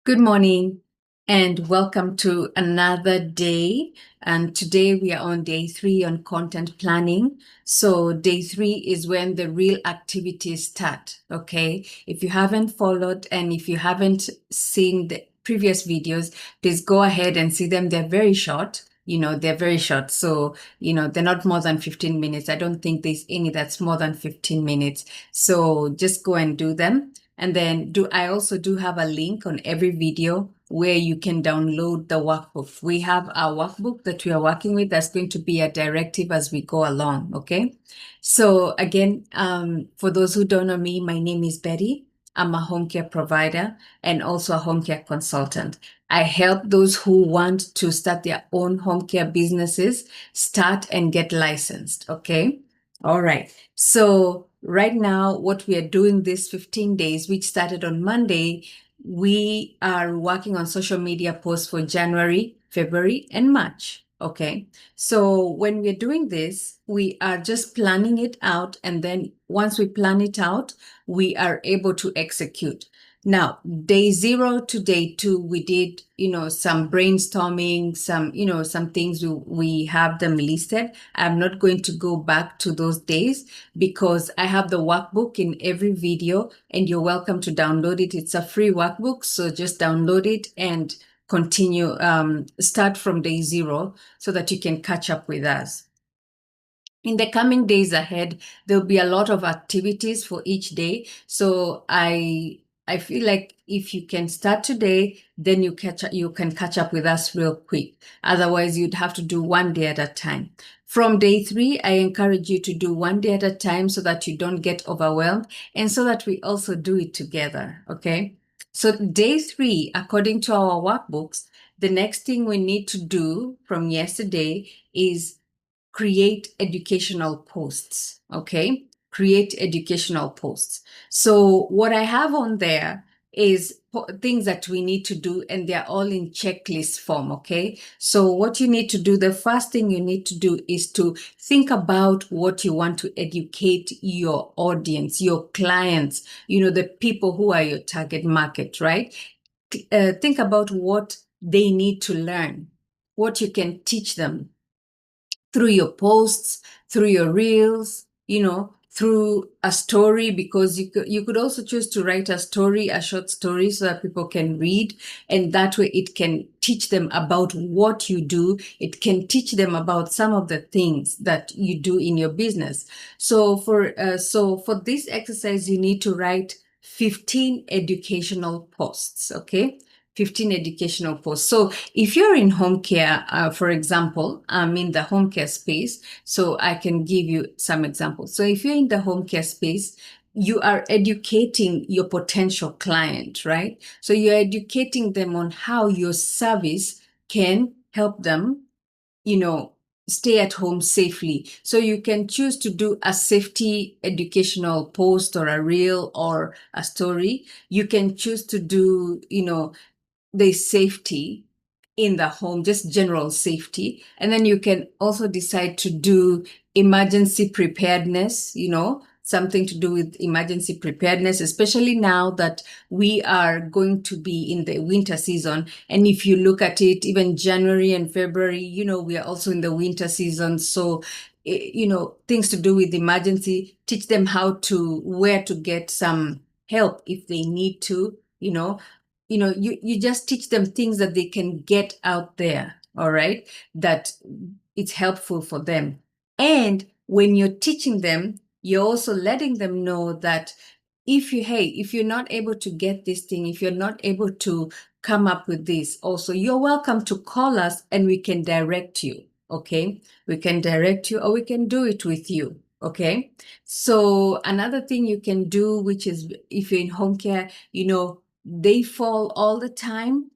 Good morning and welcome to another day. And today we are on day 3 on content planning. So day 3 is when the real activities start. Okay. If you haven't followed and if you haven't seen the previous videos, please go ahead and see them. They're very short. They're very short. So, they're not more than 15 minutes. I don't think there's any that's more than 15 minutes. So just go and do them. And then I also do have a link on every video where you can download the workbook. We have our workbook that we are working with that's going to be a directive as we go along. Okay. So again, for those who don't know me, my name is Betty. I'm a home care provider and also a home care consultant. I help those who want to start their own home care businesses start and get licensed. Okay. All right. So right now, what we are doing this 15 days, which started on Monday, we are working on social media posts for January, February, and March. Okay. So when we're doing this, we are just planning it out. And then once we plan it out, we are able to execute. Now, day 0 to day 2, we did, some brainstorming, some things we have them listed. I'm not going to go back to those days because I have the workbook in every video and you're welcome to download it. It's a free workbook. So just download it and continue, start from day 0 so that you can catch up with us. In the coming days ahead, there'll be a lot of activities for each day. So I feel like if you can start today, then you can catch up with us real quick. Otherwise, you'd have to do one day at a time. From day 3, I encourage you to do one day at a time so that you don't get overwhelmed and so that we also do it together. Okay. So day 3, according to our workbooks, the next thing we need to do from yesterday is create educational posts. Okay. Create educational posts. So what I have on there is things that we need to do, and they're all in checklist form. Okay. So what you need to do, the first thing you need to do is to think about what you want to educate your audience, your clients, the people who are your target market, right? Think about what they need to learn, what you can teach them through your posts, through your reels, through a story, because you could also choose to write a story, a short story, so that people can read. And that way it can teach them about what you do. It can teach them about some of the things that you do in your business. So for this exercise, you need to write 15 educational posts. Okay. 15 educational posts. So if you're in home care, for example, I'm in the home care space, so I can give you some examples. So if you're in the home care space, you are educating your potential client, right? So you're educating them on how your service can help them, stay at home safely. So you can choose to do a safety educational post or a reel or a story. You can choose to do, the safety in the home, just general safety. And then you can also decide to do emergency preparedness, something to do with emergency preparedness, especially now that we are going to be in the winter season. And if you look at it, even January and February, we are also in the winter season. So, things to do with emergency, teach them where to get some help if they need to, you just teach them things that they can get out there, all right, that it's helpful for them. And when you're teaching them, you're also letting them know that if you're not able to get this thing, if you're not able to come up with this, also, you're welcome to call us and we can direct you. Okay. We can direct you or we can do it with you. Okay. So another thing you can do, which is if you're in home care, they fall all the time.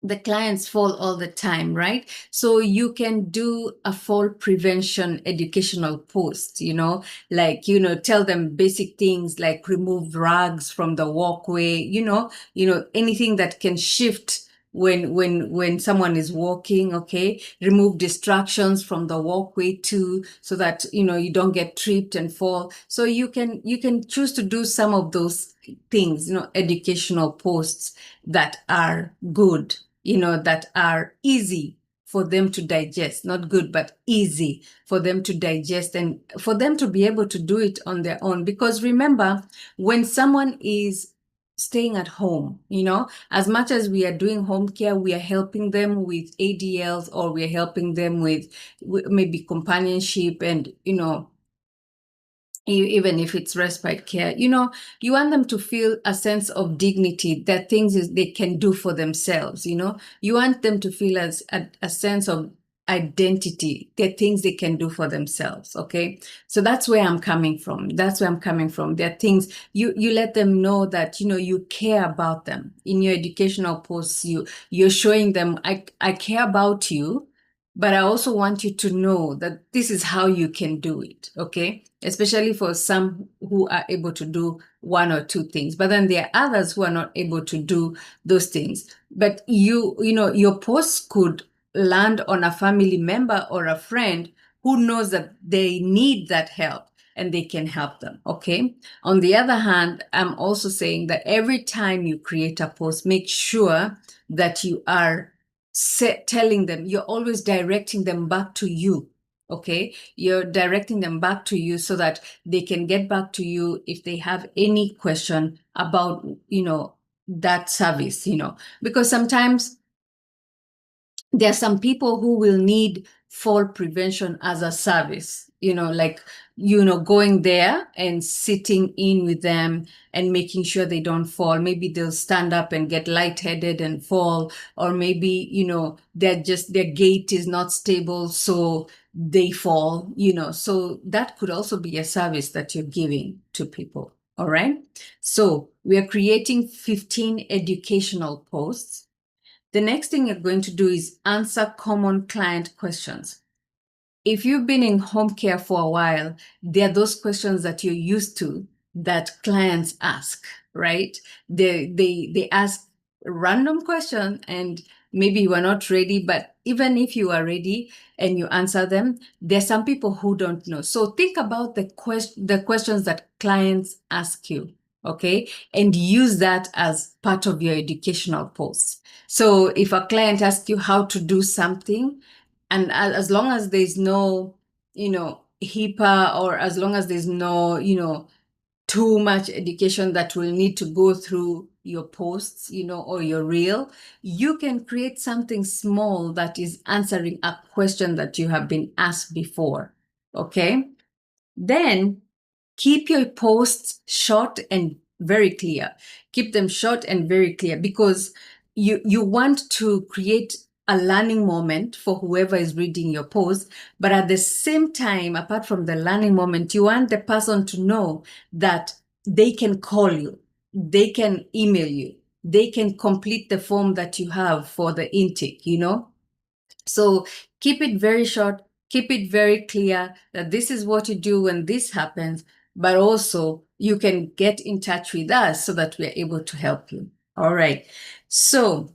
The clients fall all the time, right? So you can do a fall prevention educational post, tell them basic things like remove rugs from the walkway, anything that can shift when someone is walking, okay? Remove distractions from the walkway too, so that you don't get tripped and fall. So you can choose to do some of those things, educational posts that are good, that are easy for them to digest, not good, but easy for them to digest and for them to be able to do it on their own. Because remember, when someone is staying at home, as much as we are doing home care, we are helping them with ADLs, or we are helping them with maybe companionship and, even if it's respite care, you want them to feel a sense of dignity, that things they can do for themselves. You want them to feel as a sense of identity, that things they can do for themselves. Okay, so that's where I'm coming from. There are things you let them know that you care about them. In your educational posts, you're showing them, I care about you, but I also want you to know that this is how you can do it, okay? Especially for some who are able to do one or two things. But then there are others who are not able to do those things. But your post could land on a family member or a friend who knows that they need that help and they can help them, okay? On the other hand, I'm also saying that every time you create a post, make sure that you are telling them, you're always directing them back to you. Okay, you're directing them back to you so that they can get back to you if they have any question about that service, because sometimes there are some people who will need fall prevention as a service, like, going there and sitting in with them and making sure they don't fall. Maybe they'll stand up and get lightheaded and fall, or maybe, their gait is not stable, so they fall, so that could also be a service that you're giving to people. All right. So we are creating 15 educational posts. The next thing you're going to do is answer common client questions. If you've been in home care for a while, there are those questions that you're used to that clients ask, right? They ask random questions, and maybe you are not ready, but even if you are ready and you answer them, there are some people who don't know. So think about the questions that clients ask you, okay? And use that as part of your educational posts. So if a client asks you how to do something, and as long as there's no, HIPAA, or as long as there's no, too much education that will need to go through your posts, or your reel, you can create something small that is answering a question that you have been asked before. Okay. Then keep your posts short and very clear. Keep them short and very clear, because you want to create a learning moment for whoever is reading your post. But at the same time, apart from the learning moment, you want the person to know that they can call you, they can email you, they can complete the form that you have for the intake, So keep it very short, keep it very clear that this is what you do when this happens, but also you can get in touch with us so that we're able to help you. All right. So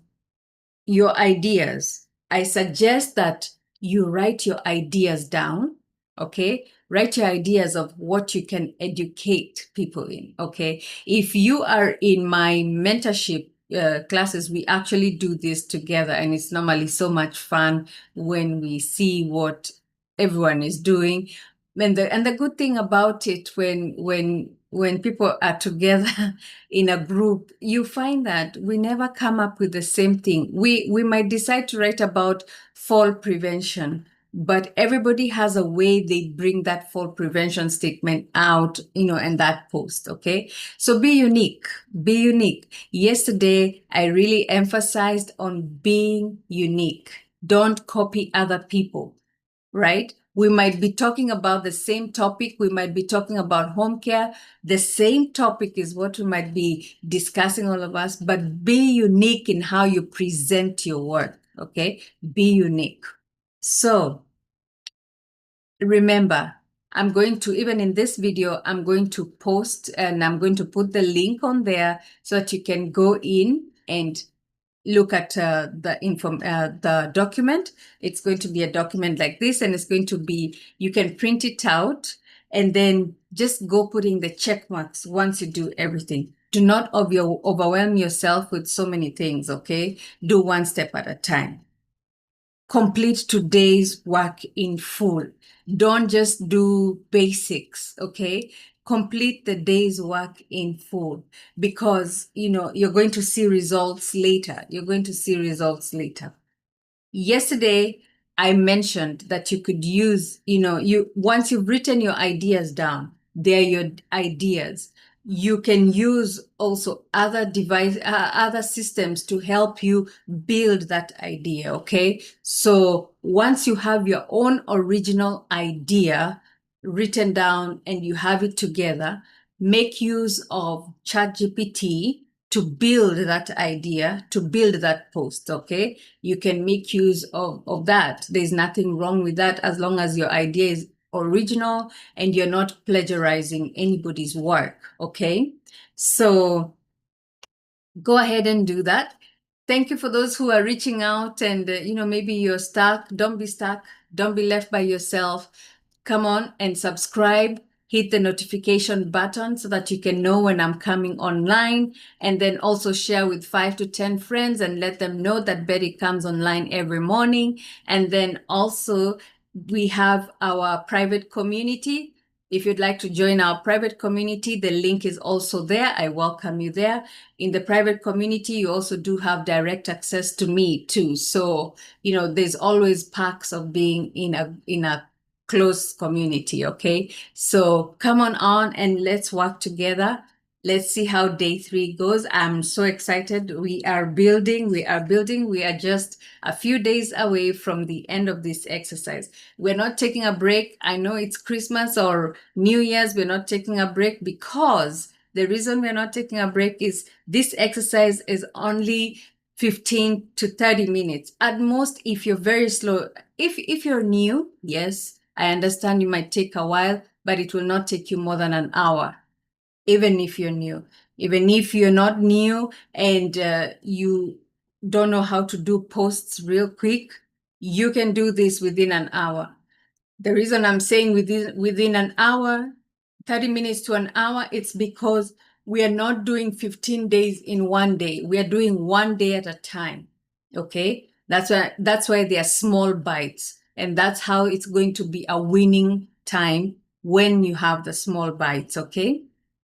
your ideas, I suggest that you write your ideas down. Okay. Write your ideas of what you can educate people in. Okay. If you are in my mentorship classes, we actually do this together, and it's normally so much fun when we see what everyone is doing. And the good thing about it, when people are together in a group, you find that we never come up with the same thing. We might decide to write about fall prevention, but everybody has a way they bring that fall prevention statement out, in that post. Okay. So be unique. Be unique. Yesterday, I really emphasized on being unique. Don't copy other people, right? We might be talking about the same topic. We might be talking about home care. The same topic is what we might be discussing, all of us, but be unique in how you present your work. Okay. Be unique. So remember, I'm going to, even in this video, I'm going to post and I'm going to put the link on there so that you can go in and look at the document. It's going to be a document like this, and it's going to be, you can print it out and then just go putting the check marks once you do everything. Do not overwhelm yourself with so many things, okay? Do one step at a time. Complete today's work in full. Don't just do basics, okay? Complete the day's work in full, because you're going to see results later. You're going to see results later. Yesterday, I mentioned that you could use, once you've written your ideas down, they're your ideas. You can use also other systems to help you build that idea, okay? So once you have your own original idea written down and you have it together, make use of ChatGPT to build that idea, to build that post, okay? You can make use of that. There's nothing wrong with that, as long as your idea is original and you're not plagiarizing anybody's work, okay? So go ahead and do that. Thank you for those who are reaching out and, maybe you're stuck. Don't be stuck. Don't be left by yourself. Come on and subscribe. Hit the notification button so that you can know when I'm coming online, and then also share with 5 to 10 friends and let them know that Betty comes online every morning. And then also we have our private community. If you'd like to join our private community, the link is also there. I welcome you there. In the private community, you also do have direct access to me too. So, there's always perks of being in a close community, okay? So come on and let's work together. Let's see how day 3 goes. I'm so excited. We are building. We are just a few days away from the end of this exercise. We're not taking a break. I know it's Christmas or New Year's. We're not taking a break because the reason we're not taking a break is this exercise is only 15 to 30 minutes. At most, if you're very slow, if you're new, yes, I understand you might take a while, but it will not take you more than an hour, even if you're new. Even if you're not new and you don't know how to do posts real quick, you can do this within an hour. The reason I'm saying within an hour, 30 minutes to an hour, it's because we are not doing 15 days in one day. We are doing one day at a time. Okay? That's why they are small bites. And that's how it's going to be a winning time when you have the small bites. Okay?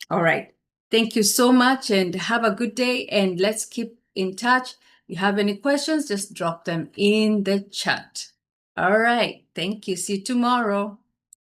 All right. Thank you so much and have a good day, and let's keep in touch. If you have any questions, just drop them in the chat. All right. Thank you. See you tomorrow.